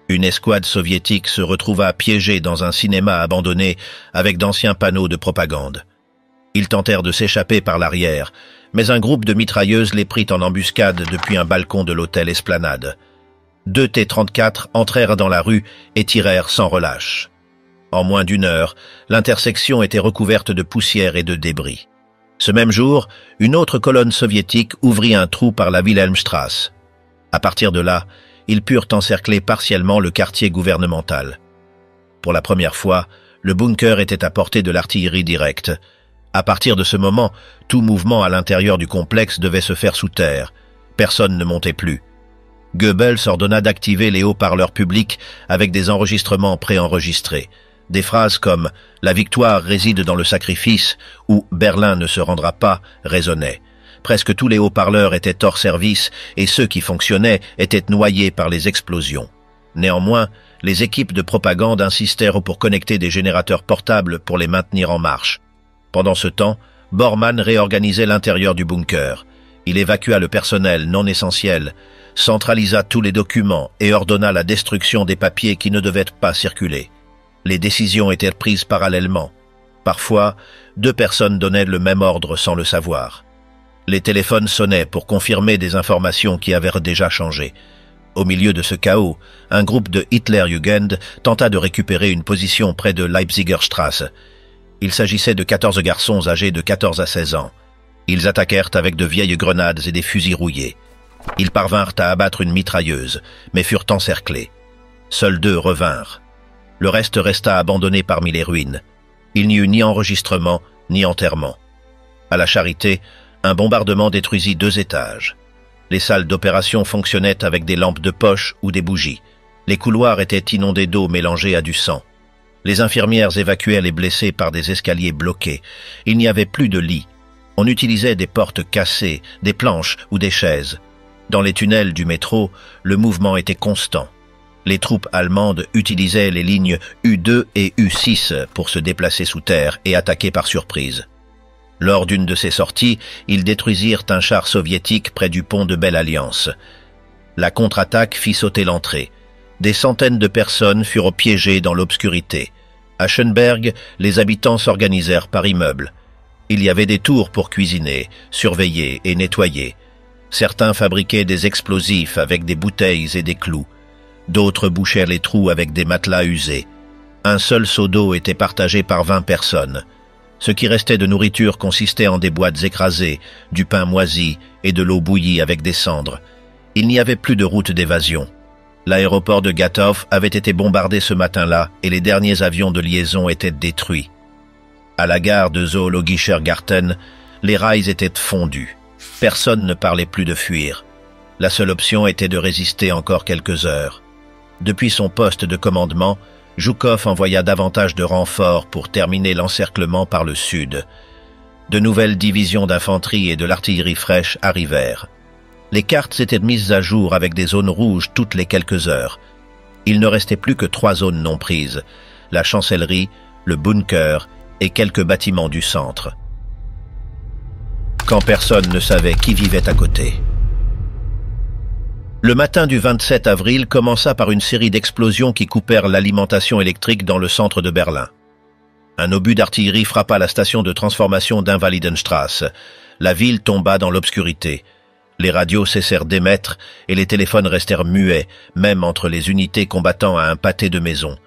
Une escouade soviétique se retrouva piégée dans un cinéma abandonné avec d'anciens panneaux de propagande. Ils tentèrent de s'échapper par l'arrière, mais un groupe de mitrailleuses les prit en embuscade depuis un balcon de l'hôtel Esplanade. 2 T-34 entrèrent dans la rue et tirèrent sans relâche. En moins d'1 heure, l'intersection était recouverte de poussière et de débris. Ce même jour, une autre colonne soviétique ouvrit un trou par la Wilhelmstrasse. À partir de là, ils purent encercler partiellement le quartier gouvernemental. Pour la première fois, le bunker était à portée de l'artillerie directe. À partir de ce moment, tout mouvement à l'intérieur du complexe devait se faire sous terre. Personne ne montait plus. Goebbels ordonna d'activer les haut-parleurs publics avec des enregistrements préenregistrés. Des phrases comme « La victoire réside dans le sacrifice » ou « Berlin ne se rendra pas » résonnaient. Presque tous les haut-parleurs étaient hors service et ceux qui fonctionnaient étaient noyés par les explosions. Néanmoins, les équipes de propagande insistèrent pour connecter des générateurs portables pour les maintenir en marche. Pendant ce temps, Bormann réorganisait l'intérieur du bunker. Il évacua le personnel non essentiel, centralisa tous les documents et ordonna la destruction des papiers qui ne devaient pas circuler. Les décisions étaient prises parallèlement. Parfois, 2 personnes donnaient le même ordre sans le savoir. Les téléphones sonnaient pour confirmer des informations qui avaient déjà changé. Au milieu de ce chaos, un groupe de Hitlerjugend tenta de récupérer une position près de Leipzigerstrasse. Il s'agissait de 14 garçons âgés de 14 à 16 ans. Ils attaquèrent avec de vieilles grenades et des fusils rouillés. Ils parvinrent à abattre une mitrailleuse, mais furent encerclés. Seuls 2 revinrent. Le reste resta abandonné parmi les ruines. Il n'y eut ni enregistrement, ni enterrement. À la Charité, un bombardement détruisit 2 étages. Les salles d'opération fonctionnaient avec des lampes de poche ou des bougies. Les couloirs étaient inondés d'eau mélangée à du sang. Les infirmières évacuaient les blessés par des escaliers bloqués. Il n'y avait plus de lits. On utilisait des portes cassées, des planches ou des chaises. Dans les tunnels du métro, le mouvement était constant. Les troupes allemandes utilisaient les lignes U2 et U6 pour se déplacer sous terre et attaquer par surprise. Lors d'une de ces sorties, ils détruisirent un char soviétique près du pont de Belle-Alliance. La contre-attaque fit sauter l'entrée. Des centaines de personnes furent piégées dans l'obscurité. À Schönberg, les habitants s'organisèrent par immeubles. Il y avait des tours pour cuisiner, surveiller et nettoyer. Certains fabriquaient des explosifs avec des bouteilles et des clous. D'autres bouchaient les trous avec des matelas usés. Un seul seau d'eau était partagé par 20 personnes. Ce qui restait de nourriture consistait en des boîtes écrasées, du pain moisi et de l'eau bouillie avec des cendres. Il n'y avait plus de route d'évasion. L'aéroport de Gatow avait été bombardé ce matin-là et les derniers avions de liaison étaient détruits. À la gare de Zoologischer Garten, les rails étaient fondus. Personne ne parlait plus de fuir. La seule option était de résister encore quelques heures. Depuis son poste de commandement, Zhukov envoya davantage de renforts pour terminer l'encerclement par le sud. De nouvelles divisions d'infanterie et de l'artillerie fraîche arrivèrent. Les cartes étaient mises à jour avec des zones rouges toutes les quelques heures. Il ne restait plus que 3 zones non prises, la chancellerie, le bunker et quelques bâtiments du centre. Quand personne ne savait qui vivait à côté. Le matin du 27 avril commença par une série d'explosions qui coupèrent l'alimentation électrique dans le centre de Berlin. Un obus d'artillerie frappa la station de transformation d'Invalidenstrasse. La ville tomba dans l'obscurité. Les radios cessèrent d'émettre et les téléphones restèrent muets, même entre les unités combattant à un pâté de maison.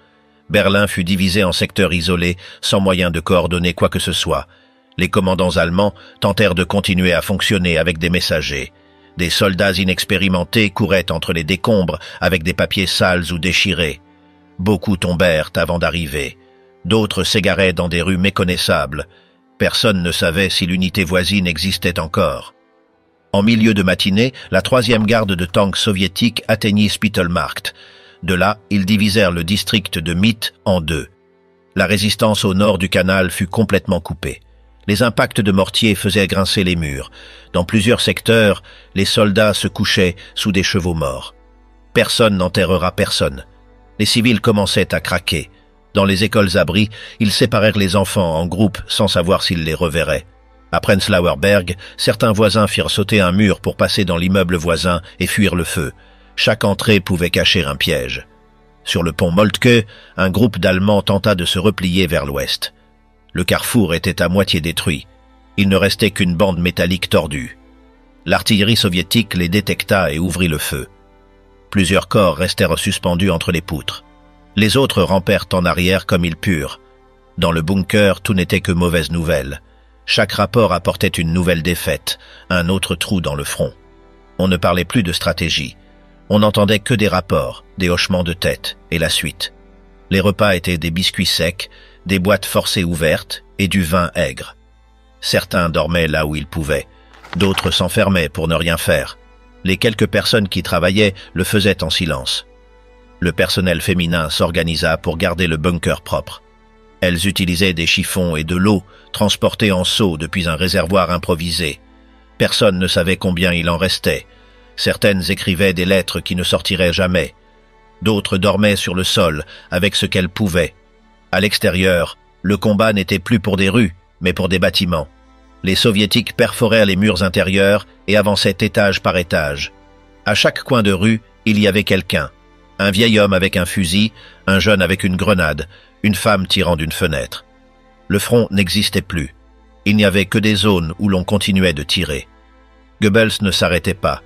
Berlin fut divisé en secteurs isolés, sans moyen de coordonner quoi que ce soit. Les commandants allemands tentèrent de continuer à fonctionner avec des messagers. Des soldats inexpérimentés couraient entre les décombres avec des papiers sales ou déchirés. Beaucoup tombèrent avant d'arriver. D'autres s'égaraient dans des rues méconnaissables. Personne ne savait si l'unité voisine existait encore. En milieu de matinée, la 3e garde de tanks soviétiques atteignit Spittelmarkt. De là, ils divisèrent le district de Mitte en deux. La résistance au nord du canal fut complètement coupée. Les impacts de mortier faisaient grincer les murs. Dans plusieurs secteurs, les soldats se couchaient sous des chevaux morts. Personne n'enterrera personne. Les civils commençaient à craquer. Dans les écoles-abris, ils séparèrent les enfants en groupes sans savoir s'ils les reverraient. À Prenzlauer Berg, certains voisins firent sauter un mur pour passer dans l'immeuble voisin et fuir le feu. Chaque entrée pouvait cacher un piège. Sur le pont Moltke, un groupe d'Allemands tenta de se replier vers l'ouest. Le carrefour était à moitié détruit. Il ne restait qu'une bande métallique tordue. L'artillerie soviétique les détecta et ouvrit le feu. Plusieurs corps restèrent suspendus entre les poutres. Les autres rampèrent en arrière comme ils purent. Dans le bunker, tout n'était que mauvaises nouvelles. Chaque rapport apportait une nouvelle défaite, un autre trou dans le front. On ne parlait plus de stratégie. On n'entendait que des rapports, des hochements de tête et la suite. Les repas étaient des biscuits secs, des boîtes forcées ouvertes et du vin aigre. Certains dormaient là où ils pouvaient, d'autres s'enfermaient pour ne rien faire. Les quelques personnes qui travaillaient le faisaient en silence. Le personnel féminin s'organisa pour garder le bunker propre. Elles utilisaient des chiffons et de l'eau transportés en seaux depuis un réservoir improvisé. Personne ne savait combien il en restait. Certaines écrivaient des lettres qui ne sortiraient jamais. D'autres dormaient sur le sol avec ce qu'elles pouvaient. À l'extérieur, le combat n'était plus pour des rues, mais pour des bâtiments. Les soviétiques perforèrent les murs intérieurs et avançaient étage par étage. À chaque coin de rue, il y avait quelqu'un. Un vieil homme avec un fusil, un jeune avec une grenade, une femme tirant d'une fenêtre. Le front n'existait plus. Il n'y avait que des zones où l'on continuait de tirer. Goebbels ne s'arrêtait pas.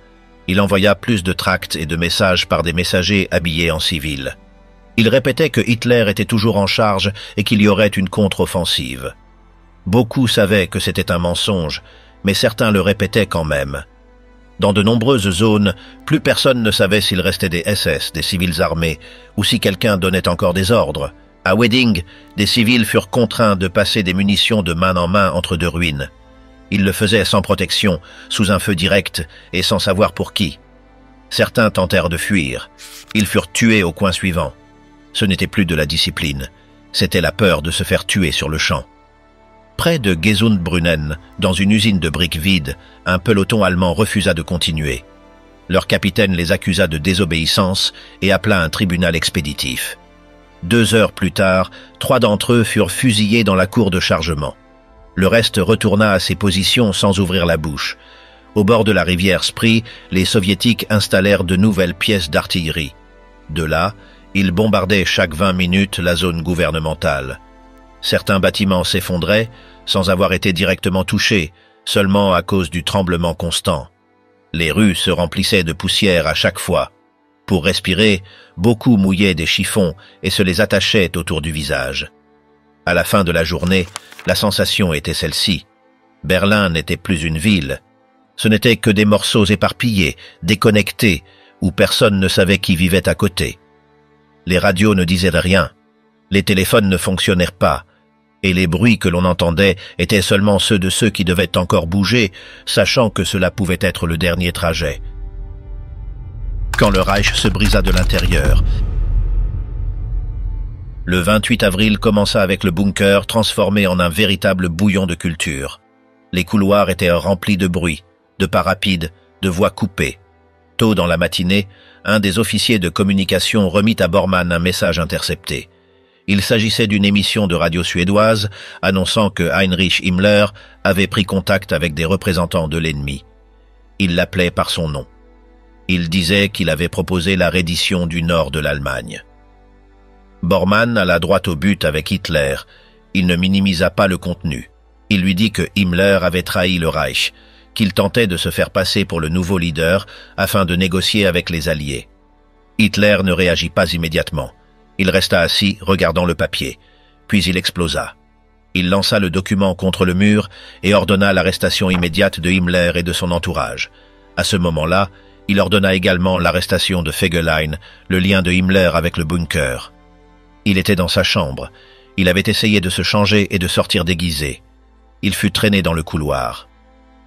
Il envoya plus de tracts et de messages par des messagers habillés en civil. Il répétait que Hitler était toujours en charge et qu'il y aurait une contre-offensive. Beaucoup savaient que c'était un mensonge, mais certains le répétaient quand même. Dans de nombreuses zones, plus personne ne savait s'il restait des SS, des civils armés, ou si quelqu'un donnait encore des ordres. À Wedding, des civils furent contraints de passer des munitions de main en main entre deux ruines. Ils le faisaient sans protection, sous un feu direct et sans savoir pour qui. Certains tentèrent de fuir. Ils furent tués au coin suivant. Ce n'était plus de la discipline. C'était la peur de se faire tuer sur le champ. Près de Gesundbrunnen, dans une usine de briques vides, un peloton allemand refusa de continuer. Leur capitaine les accusa de désobéissance et appela un tribunal expéditif. 2 heures plus tard, 3 d'entre eux furent fusillés dans la cour de chargement. Le reste retourna à ses positions sans ouvrir la bouche. Au bord de la rivière Spree, les soviétiques installèrent de nouvelles pièces d'artillerie. De là, ils bombardaient chaque 20 minutes la zone gouvernementale. Certains bâtiments s'effondraient, sans avoir été directement touchés, seulement à cause du tremblement constant. Les rues se remplissaient de poussière à chaque fois. Pour respirer, beaucoup mouillaient des chiffons et se les attachaient autour du visage. À la fin de la journée, la sensation était celle-ci. Berlin n'était plus une ville. Ce n'était que des morceaux éparpillés, déconnectés, où personne ne savait qui vivait à côté. Les radios ne disaient rien. Les téléphones ne fonctionnèrent pas. Et les bruits que l'on entendait étaient seulement ceux de ceux qui devaient encore bouger, sachant que cela pouvait être le dernier trajet. Quand le Reich se brisa de l'intérieur, le 28 avril commença avec le bunker transformé en un véritable bouillon de culture. Les couloirs étaient remplis de bruit, de pas rapides, de voix coupées. Tôt dans la matinée, un des officiers de communication remit à Bormann un message intercepté. Il s'agissait d'une émission de radio suédoise annonçant que Heinrich Himmler avait pris contact avec des représentants de l'ennemi. Il l'appelait par son nom. Il disait qu'il avait proposé la reddition du nord de l'Allemagne. Bormann alla droit au but avec Hitler. Il ne minimisa pas le contenu. Il lui dit que Himmler avait trahi le Reich, qu'il tentait de se faire passer pour le nouveau leader afin de négocier avec les Alliés. Hitler ne réagit pas immédiatement. Il resta assis, regardant le papier. Puis il explosa. Il lança le document contre le mur et ordonna l'arrestation immédiate de Himmler et de son entourage. À ce moment-là, il ordonna également l'arrestation de Fegelein, le lien de Himmler avec le bunker. Il était dans sa chambre. Il avait essayé de se changer et de sortir déguisé. Il fut traîné dans le couloir.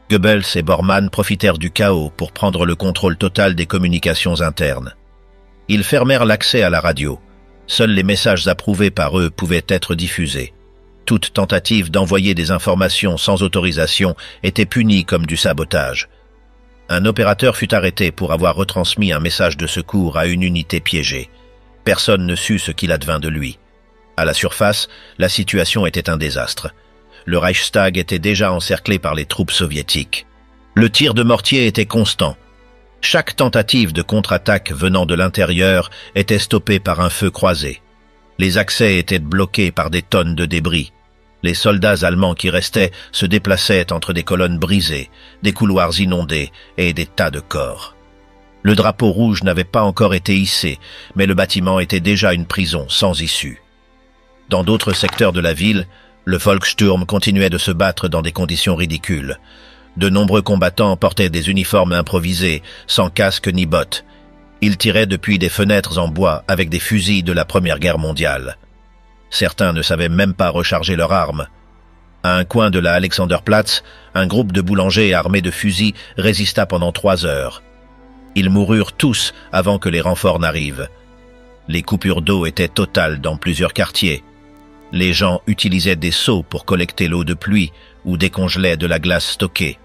Goebbels et Bormann profitèrent du chaos pour prendre le contrôle total des communications internes. Ils fermèrent l'accès à la radio. Seuls les messages approuvés par eux pouvaient être diffusés. Toute tentative d'envoyer des informations sans autorisation était punie comme du sabotage. Un opérateur fut arrêté pour avoir retransmis un message de secours à une unité piégée. Personne ne sut ce qu'il advint de lui. À la surface, la situation était un désastre. Le Reichstag était déjà encerclé par les troupes soviétiques. Le tir de mortier était constant. Chaque tentative de contre-attaque venant de l'intérieur était stoppée par un feu croisé. Les accès étaient bloqués par des tonnes de débris. Les soldats allemands qui restaient se déplaçaient entre des colonnes brisées, des couloirs inondés et des tas de corps. Le drapeau rouge n'avait pas encore été hissé, mais le bâtiment était déjà une prison sans issue. Dans d'autres secteurs de la ville, le Volkssturm continuait de se battre dans des conditions ridicules. De nombreux combattants portaient des uniformes improvisés, sans casque ni bottes. Ils tiraient depuis des fenêtres en bois avec des fusils de la Première Guerre mondiale. Certains ne savaient même pas recharger leurs armes. À un coin de la Alexanderplatz, un groupe de boulangers armés de fusils résista pendant 3 heures. Ils moururent tous avant que les renforts n'arrivent. Les coupures d'eau étaient totales dans plusieurs quartiers. Les gens utilisaient des seaux pour collecter l'eau de pluie ou décongelaient de la glace stockée.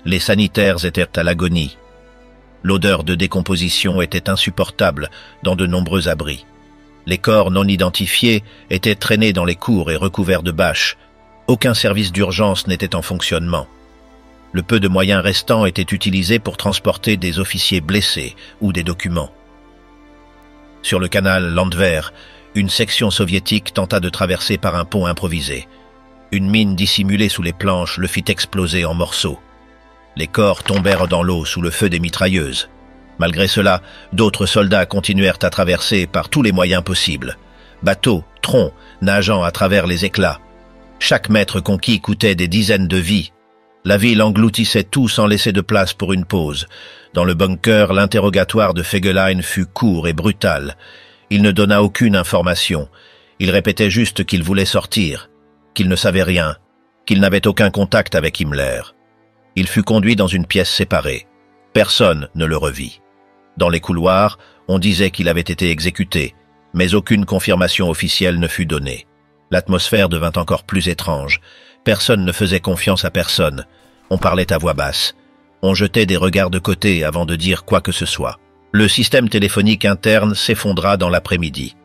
Les sanitaires étaient à l'agonie. L'odeur de décomposition était insupportable dans de nombreux abris. Les corps non identifiés étaient traînés dans les cours et recouverts de bâches. Aucun service d'urgence n'était en fonctionnement. Le peu de moyens restants étaient utilisés pour transporter des officiers blessés ou des documents. Sur le canal Landwehr, une section soviétique tenta de traverser par un pont improvisé. Une mine dissimulée sous les planches le fit exploser en morceaux. Les corps tombèrent dans l'eau sous le feu des mitrailleuses. Malgré cela, d'autres soldats continuèrent à traverser par tous les moyens possibles. Bateaux, troncs, nageant à travers les éclats. Chaque mètre conquis coûtait des dizaines de vies. La ville engloutissait tout sans laisser de place pour une pause. Dans le bunker, l'interrogatoire de Fegelein fut court et brutal. Il ne donna aucune information. Il répétait juste qu'il voulait sortir, qu'il ne savait rien, qu'il n'avait aucun contact avec Himmler. Il fut conduit dans une pièce séparée. Personne ne le revit. Dans les couloirs, on disait qu'il avait été exécuté, mais aucune confirmation officielle ne fut donnée. L'atmosphère devint encore plus étrange. Personne ne faisait confiance à personne. On parlait à voix basse. On jetait des regards de côté avant de dire quoi que ce soit. Le système téléphonique interne s'effondra dans l'après-midi.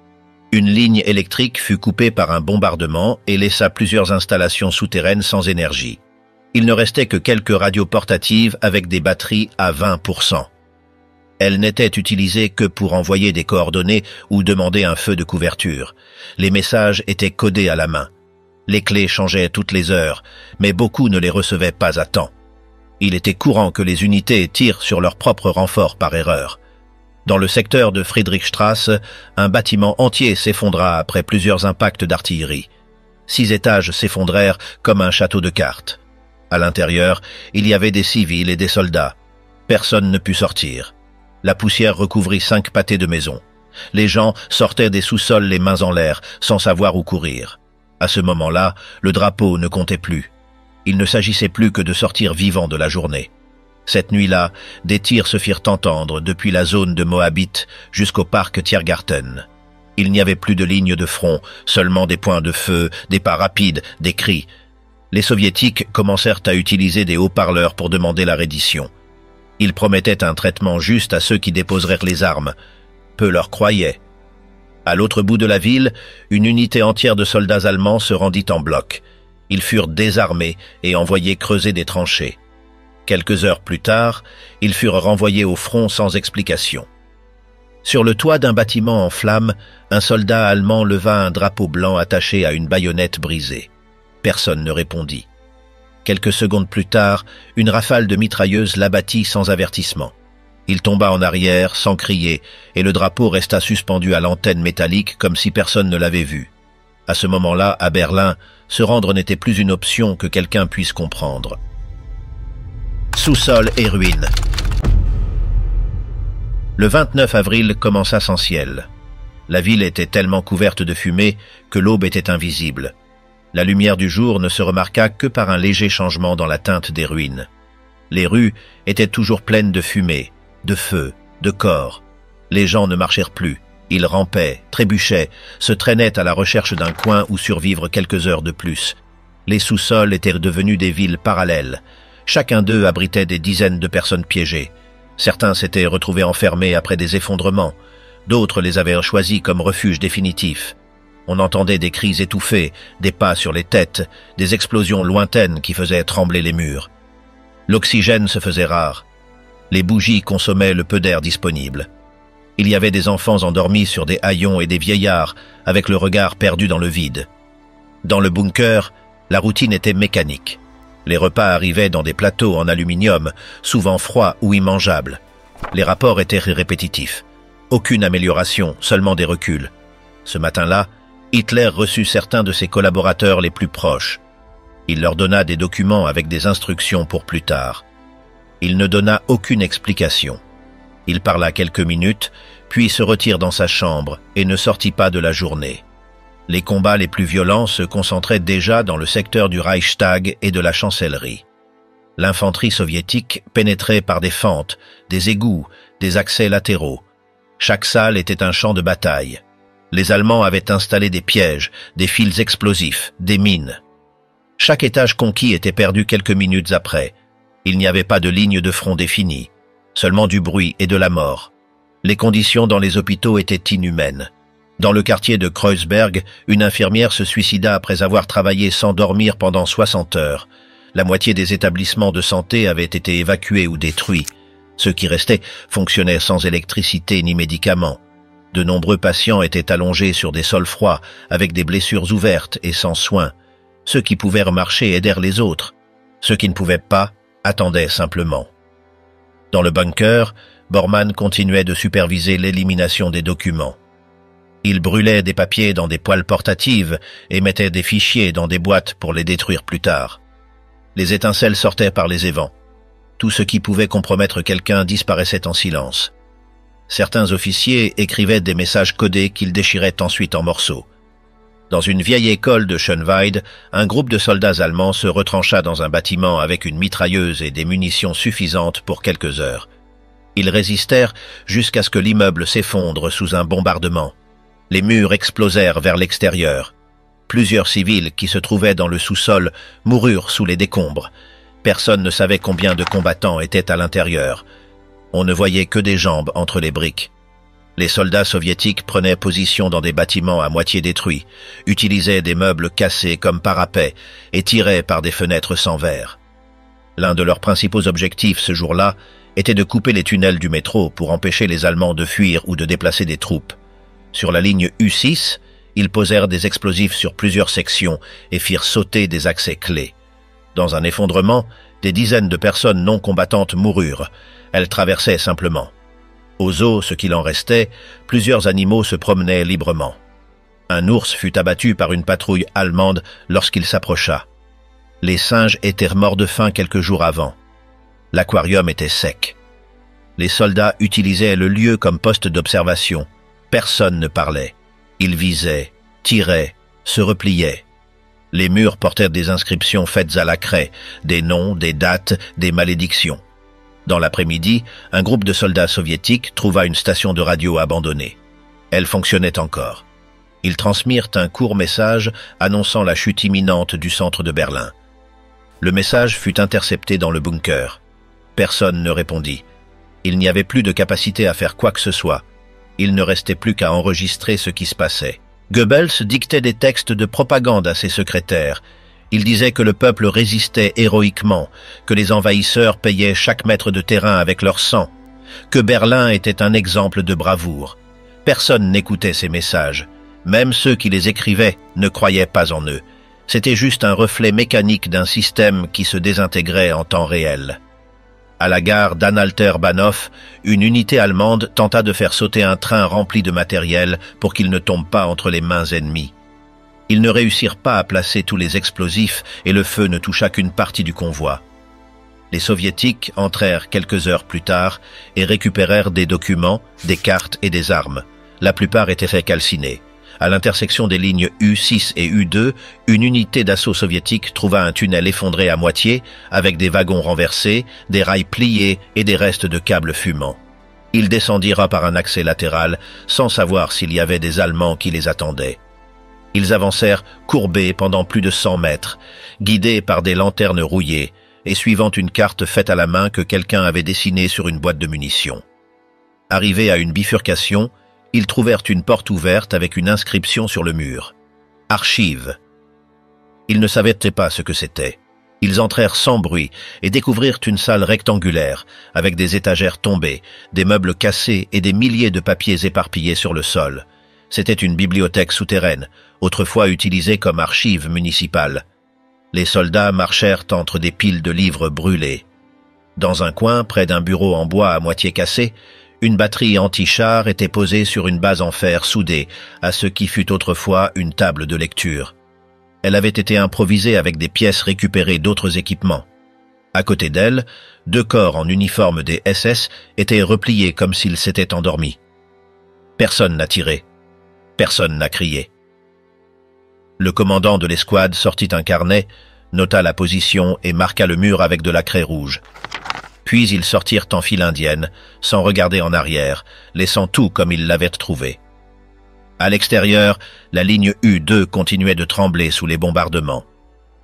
Une ligne électrique fut coupée par un bombardement et laissa plusieurs installations souterraines sans énergie. Il ne restait que quelques radios portatives avec des batteries à 20%. Elles n'étaient utilisées que pour envoyer des coordonnées ou demander un feu de couverture. Les messages étaient codés à la main. Les clés changeaient toutes les heures, mais beaucoup ne les recevaient pas à temps. Il était courant que les unités tirent sur leur propre renfort par erreur. Dans le secteur de Friedrichstrasse, un bâtiment entier s'effondra après plusieurs impacts d'artillerie. 6 étages s'effondrèrent comme un château de cartes. À l'intérieur, il y avait des civils et des soldats. Personne ne put sortir. La poussière recouvrit 5 pâtés de maisons. Les gens sortaient des sous-sols les mains en l'air, sans savoir où courir. À ce moment-là, le drapeau ne comptait plus. Il ne s'agissait plus que de sortir vivant de la journée. Cette nuit-là, des tirs se firent entendre depuis la zone de Moabit jusqu'au parc Tiergarten. Il n'y avait plus de lignes de front, seulement des points de feu, des pas rapides, des cris. Les soviétiques commencèrent à utiliser des haut-parleurs pour demander la reddition. Ils promettaient un traitement juste à ceux qui déposeraient les armes. Peu leur croyaient. À l'autre bout de la ville, une unité entière de soldats allemands se rendit en bloc. Ils furent désarmés et envoyés creuser des tranchées. Quelques heures plus tard, ils furent renvoyés au front sans explication. Sur le toit d'un bâtiment en flammes, un soldat allemand leva un drapeau blanc attaché à une baïonnette brisée. Personne ne répondit. Quelques secondes plus tard, une rafale de mitrailleuses l'abattit sans avertissement. Il tomba en arrière, sans crier, et le drapeau resta suspendu à l'antenne métallique comme si personne ne l'avait vu. À ce moment-là, à Berlin, se rendre n'était plus une option que quelqu'un puisse comprendre. Sous-sol et ruines. Le 29 avril commença sans ciel. La ville était tellement couverte de fumée que l'aube était invisible. La lumière du jour ne se remarqua que par un léger changement dans la teinte des ruines. Les rues étaient toujours pleines de fumée, de feu, de corps. Les gens ne marchèrent plus. Ils rampaient, trébuchaient, se traînaient à la recherche d'un coin où survivre quelques heures de plus. Les sous-sols étaient devenus des villes parallèles. Chacun d'eux abritait des dizaines de personnes piégées. Certains s'étaient retrouvés enfermés après des effondrements. D'autres les avaient choisis comme refuge définitif. On entendait des cris étouffés, des pas sur les têtes, des explosions lointaines qui faisaient trembler les murs. L'oxygène se faisait rare. Les bougies consommaient le peu d'air disponible. Il y avait des enfants endormis sur des haillons et des vieillards, avec le regard perdu dans le vide. Dans le bunker, la routine était mécanique. Les repas arrivaient dans des plateaux en aluminium, souvent froids ou immangeables. Les rapports étaient répétitifs. Aucune amélioration, seulement des reculs. Ce matin-là, Hitler reçut certains de ses collaborateurs les plus proches. Il leur donna des documents avec des instructions pour plus tard. Il ne donna aucune explication. Il parla quelques minutes, puis se retire dans sa chambre et ne sortit pas de la journée. Les combats les plus violents se concentraient déjà dans le secteur du Reichstag et de la chancellerie. L'infanterie soviétique pénétrait par des fentes, des égouts, des accès latéraux. Chaque salle était un champ de bataille. Les Allemands avaient installé des pièges, des fils explosifs, des mines. Chaque étage conquis était perdu quelques minutes après. Il n'y avait pas de ligne de front définie, seulement du bruit et de la mort. Les conditions dans les hôpitaux étaient inhumaines. Dans le quartier de Kreuzberg, une infirmière se suicida après avoir travaillé sans dormir pendant 60 heures. La moitié des établissements de santé avaient été évacués ou détruits. Ceux qui restaient fonctionnaient sans électricité ni médicaments. De nombreux patients étaient allongés sur des sols froids, avec des blessures ouvertes et sans soins. Ceux qui pouvaient marcher aidèrent les autres. Ceux qui ne pouvaient pas attendaient simplement. Dans le bunker, Bormann continuait de superviser l'élimination des documents. Il brûlait des papiers dans des poêles portatives et mettait des fichiers dans des boîtes pour les détruire plus tard. Les étincelles sortaient par les évents. Tout ce qui pouvait compromettre quelqu'un disparaissait en silence. Certains officiers écrivaient des messages codés qu'ils déchiraient ensuite en morceaux. Dans une vieille école de Schönweid, un groupe de soldats allemands se retrancha dans un bâtiment avec une mitrailleuse et des munitions suffisantes pour quelques heures. Ils résistèrent jusqu'à ce que l'immeuble s'effondre sous un bombardement. Les murs explosèrent vers l'extérieur. Plusieurs civils qui se trouvaient dans le sous-sol moururent sous les décombres. Personne ne savait combien de combattants étaient à l'intérieur. On ne voyait que des jambes entre les briques. Les soldats soviétiques prenaient position dans des bâtiments à moitié détruits, utilisaient des meubles cassés comme parapets et tiraient par des fenêtres sans verre. L'un de leurs principaux objectifs ce jour-là était de couper les tunnels du métro pour empêcher les Allemands de fuir ou de déplacer des troupes. Sur la ligne U6, ils posèrent des explosifs sur plusieurs sections et firent sauter des accès clés. Dans un effondrement, des dizaines de personnes non combattantes moururent. Elles traversaient simplement. Aux eaux, ce qu'il en restait, plusieurs animaux se promenaient librement. Un ours fut abattu par une patrouille allemande lorsqu'il s'approcha. Les singes étaient morts de faim quelques jours avant. L'aquarium était sec. Les soldats utilisaient le lieu comme poste d'observation. Personne ne parlait. Ils visaient, tiraient, se repliaient. Les murs portèrent des inscriptions faites à la craie, des noms, des dates, des malédictions. Dans l'après-midi, un groupe de soldats soviétiques trouva une station de radio abandonnée. Elle fonctionnait encore. Ils transmirent un court message annonçant la chute imminente du centre de Berlin. Le message fut intercepté dans le bunker. Personne ne répondit. Il n'y avait plus de capacité à faire quoi que ce soit. Il ne restait plus qu'à enregistrer ce qui se passait. Goebbels dictait des textes de propagande à ses secrétaires. Il disait que le peuple résistait héroïquement, que les envahisseurs payaient chaque mètre de terrain avec leur sang, que Berlin était un exemple de bravoure. Personne n'écoutait ces messages. Même ceux qui les écrivaient ne croyaient pas en eux. C'était juste un reflet mécanique d'un système qui se désintégrait en temps réel. À la gare d'Anhalter-Bahnhof, une unité allemande tenta de faire sauter un train rempli de matériel pour qu'il ne tombe pas entre les mains ennemies. Ils ne réussirent pas à placer tous les explosifs et le feu ne toucha qu'une partie du convoi. Les Soviétiques entrèrent quelques heures plus tard et récupérèrent des documents, des cartes et des armes. La plupart étaient fait calciner. À l'intersection des lignes U6 et U2, une unité d'assaut soviétique trouva un tunnel effondré à moitié, avec des wagons renversés, des rails pliés et des restes de câbles fumants. Ils descendirent par un accès latéral, sans savoir s'il y avait des Allemands qui les attendaient. Ils avancèrent courbés pendant plus de 100 mètres, guidés par des lanternes rouillées et suivant une carte faite à la main que quelqu'un avait dessinée sur une boîte de munitions. Arrivés à une bifurcation, ils trouvèrent une porte ouverte avec une inscription sur le mur. « Archives ». Ils ne savaient pas ce que c'était. Ils entrèrent sans bruit et découvrirent une salle rectangulaire, avec des étagères tombées, des meubles cassés et des milliers de papiers éparpillés sur le sol. C'était une bibliothèque souterraine, autrefois utilisée comme archive municipale. Les soldats marchèrent entre des piles de livres brûlés. Dans un coin, près d'un bureau en bois à moitié cassé, une batterie anti-char était posée sur une base en fer soudée à ce qui fut autrefois une table de lecture. Elle avait été improvisée avec des pièces récupérées d'autres équipements. À côté d'elle, 2 corps en uniforme des SS étaient repliés comme s'ils s'étaient endormis. Personne n'a tiré. Personne n'a crié. Le commandant de l'escouade sortit un carnet, nota la position et marqua le mur avec de la craie rouge. Puis ils sortirent en file indienne, sans regarder en arrière, laissant tout comme ils l'avaient trouvé. À l'extérieur, la ligne U2 continuait de trembler sous les bombardements.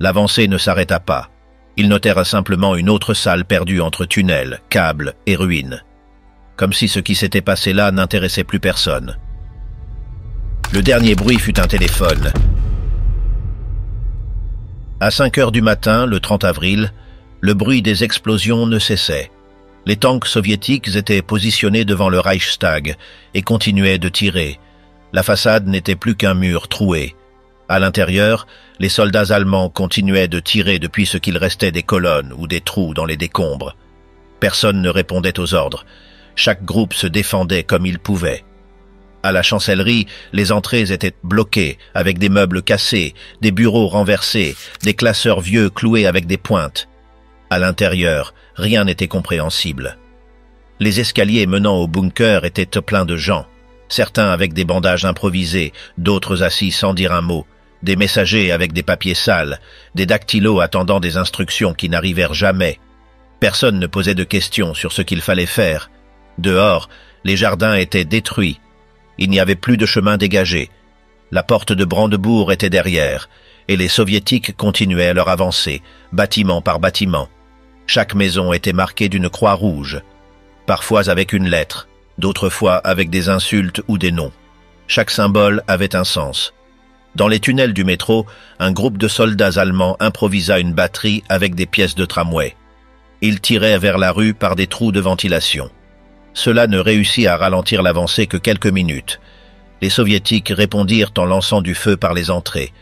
L'avancée ne s'arrêta pas. Ils notèrent simplement une autre salle perdue entre tunnels, câbles et ruines. Comme si ce qui s'était passé là n'intéressait plus personne. Le dernier bruit fut un téléphone. À 5 heures du matin, le 30 avril, le bruit des explosions ne cessait. Les tanks soviétiques étaient positionnés devant le Reichstag et continuaient de tirer. La façade n'était plus qu'un mur troué. À l'intérieur, les soldats allemands continuaient de tirer depuis ce qu'il restait des colonnes ou des trous dans les décombres. Personne ne répondait aux ordres. Chaque groupe se défendait comme il pouvait. À la chancellerie, les entrées étaient bloquées avec des meubles cassés, des bureaux renversés, des classeurs vieux cloués avec des pointes. À l'intérieur, rien n'était compréhensible. Les escaliers menant au bunker étaient pleins de gens, certains avec des bandages improvisés, d'autres assis sans dire un mot, des messagers avec des papiers sales, des dactylos attendant des instructions qui n'arrivèrent jamais. Personne ne posait de questions sur ce qu'il fallait faire. Dehors, les jardins étaient détruits. Il n'y avait plus de chemin dégagé. La porte de Brandebourg était derrière, et les soviétiques continuaient leur avancée, bâtiment par bâtiment. Chaque maison était marquée d'une croix rouge, parfois avec une lettre, d'autres fois avec des insultes ou des noms. Chaque symbole avait un sens. Dans les tunnels du métro, un groupe de soldats allemands improvisa une batterie avec des pièces de tramway. Ils tiraient vers la rue par des trous de ventilation. Cela ne réussit à ralentir l'avancée que quelques minutes. Les soviétiques répondirent en lançant du feu par les entrées.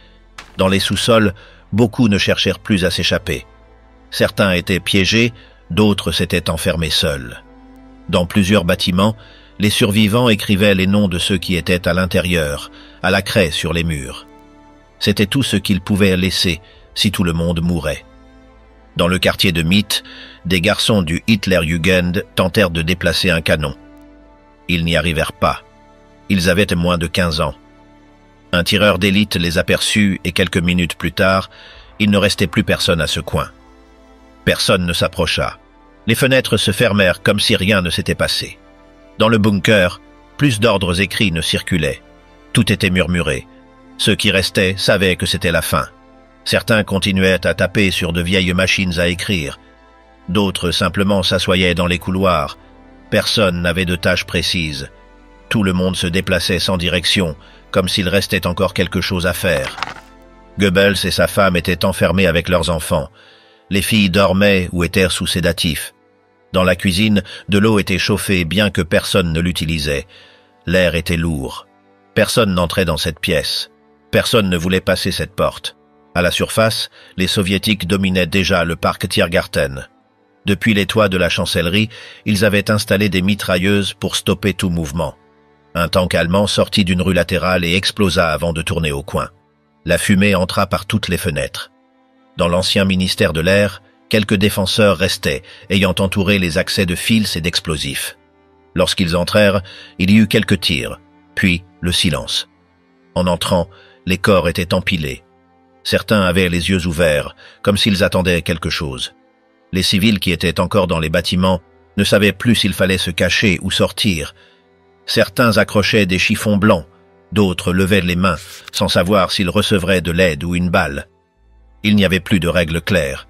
Dans les sous-sols, beaucoup ne cherchèrent plus à s'échapper. Certains étaient piégés, d'autres s'étaient enfermés seuls. Dans plusieurs bâtiments, les survivants écrivaient les noms de ceux qui étaient à l'intérieur, à la craie sur les murs. C'était tout ce qu'ils pouvaient laisser si tout le monde mourait. Dans le quartier de Mitte, des garçons du Hitlerjugend tentèrent de déplacer un canon. Ils n'y arrivèrent pas. Ils avaient moins de 15 ans. Un tireur d'élite les aperçut et quelques minutes plus tard, il ne restait plus personne à ce coin. Personne ne s'approcha. Les fenêtres se fermèrent comme si rien ne s'était passé. Dans le bunker, plus d'ordres écrits ne circulaient. Tout était murmuré. Ceux qui restaient savaient que c'était la fin. Certains continuaient à taper sur de vieilles machines à écrire. D'autres simplement s'assoyaient dans les couloirs. Personne n'avait de tâche précise. Tout le monde se déplaçait sans direction, comme s'il restait encore quelque chose à faire. Goebbels et sa femme étaient enfermés avec leurs enfants. Les filles dormaient ou étaient sous sédatifs. Dans la cuisine, de l'eau était chauffée bien que personne ne l'utilisait. L'air était lourd. Personne n'entrait dans cette pièce. Personne ne voulait passer cette porte. À la surface, les soviétiques dominaient déjà le parc Tiergarten. Depuis les toits de la chancellerie, ils avaient installé des mitrailleuses pour stopper tout mouvement. Un tank allemand sortit d'une rue latérale et explosa avant de tourner au coin. La fumée entra par toutes les fenêtres. Dans l'ancien ministère de l'Air, quelques défenseurs restaient, ayant entouré les accès de fils et d'explosifs. Lorsqu'ils entrèrent, il y eut quelques tirs, puis le silence. En entrant, les corps étaient empilés. Certains avaient les yeux ouverts, comme s'ils attendaient quelque chose. Les civils qui étaient encore dans les bâtiments ne savaient plus s'il fallait se cacher ou sortir. Certains accrochaient des chiffons blancs, d'autres levaient les mains, sans savoir s'ils recevraient de l'aide ou une balle. Il n'y avait plus de règles claires.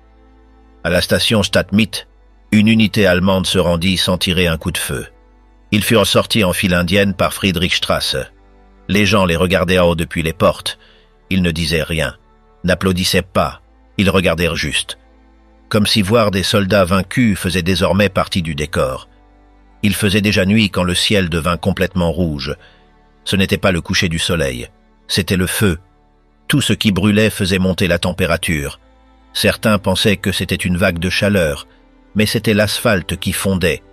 À la station Stadtmitte, une unité allemande se rendit sans tirer un coup de feu. Ils furent sortis en file indienne par Friedrichstrasse. Les gens les regardaient en haut depuis les portes. Ils ne disaient rien, n'applaudissaient pas, ils regardèrent juste. Comme si voir des soldats vaincus faisait désormais partie du décor. Il faisait déjà nuit quand le ciel devint complètement rouge. Ce n'était pas le coucher du soleil, c'était le feu. Tout ce qui brûlait faisait monter la température. Certains pensaient que c'était une vague de chaleur, mais c'était l'asphalte qui fondait,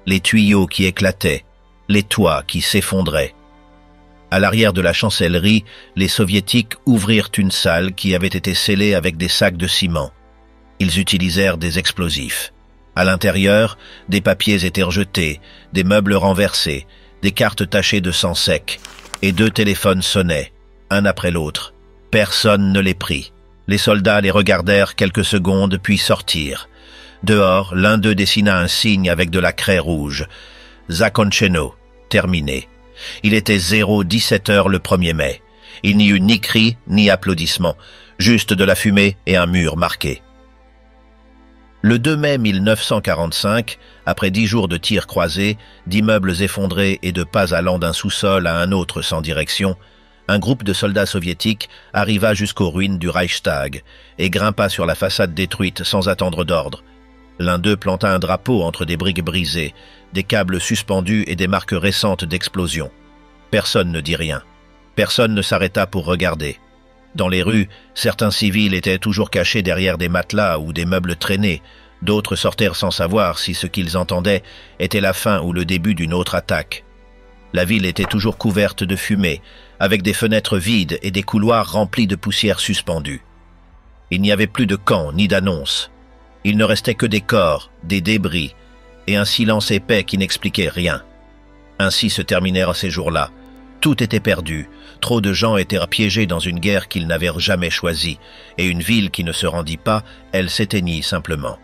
les tuyaux qui éclataient, les toits qui s'effondraient. À l'arrière de la chancellerie, les soviétiques ouvrirent une salle qui avait été scellée avec des sacs de ciment. Ils utilisèrent des explosifs. À l'intérieur, des papiers étaient rejetés, des meubles renversés, des cartes tachées de sang sec, et 2 téléphones sonnaient, un après l'autre. Personne ne les prit. Les soldats les regardèrent quelques secondes puis sortirent. Dehors, l'un d'eux dessina un signe avec de la craie rouge. Zakoncheno, terminé. Il était 0:17 heures le 1er mai. Il n'y eut ni cris ni applaudissements, juste de la fumée et un mur marqué. Le 2 mai 1945, après 10 jours de tirs croisés, d'immeubles effondrés et de pas allant d'un sous-sol à un autre sans direction, un groupe de soldats soviétiques arriva jusqu'aux ruines du Reichstag et grimpa sur la façade détruite sans attendre d'ordre. L'un d'eux planta un drapeau entre des briques brisées, des câbles suspendus et des marques récentes d'explosion. Personne ne dit rien. Personne ne s'arrêta pour regarder. Dans les rues, certains civils étaient toujours cachés derrière des matelas ou des meubles traînés. D'autres sortèrent sans savoir si ce qu'ils entendaient était la fin ou le début d'une autre attaque. La ville était toujours couverte de fumée, avec des fenêtres vides et des couloirs remplis de poussière suspendue. Il n'y avait plus de camps ni d'annonces. Il ne restait que des corps, des débris, et un silence épais qui n'expliquait rien. Ainsi se terminèrent ces jours-là. Tout était perdu, trop de gens étaient piégés dans une guerre qu'ils n'avaient jamais choisie, et une ville qui ne se rendit pas, elle s'éteignit simplement.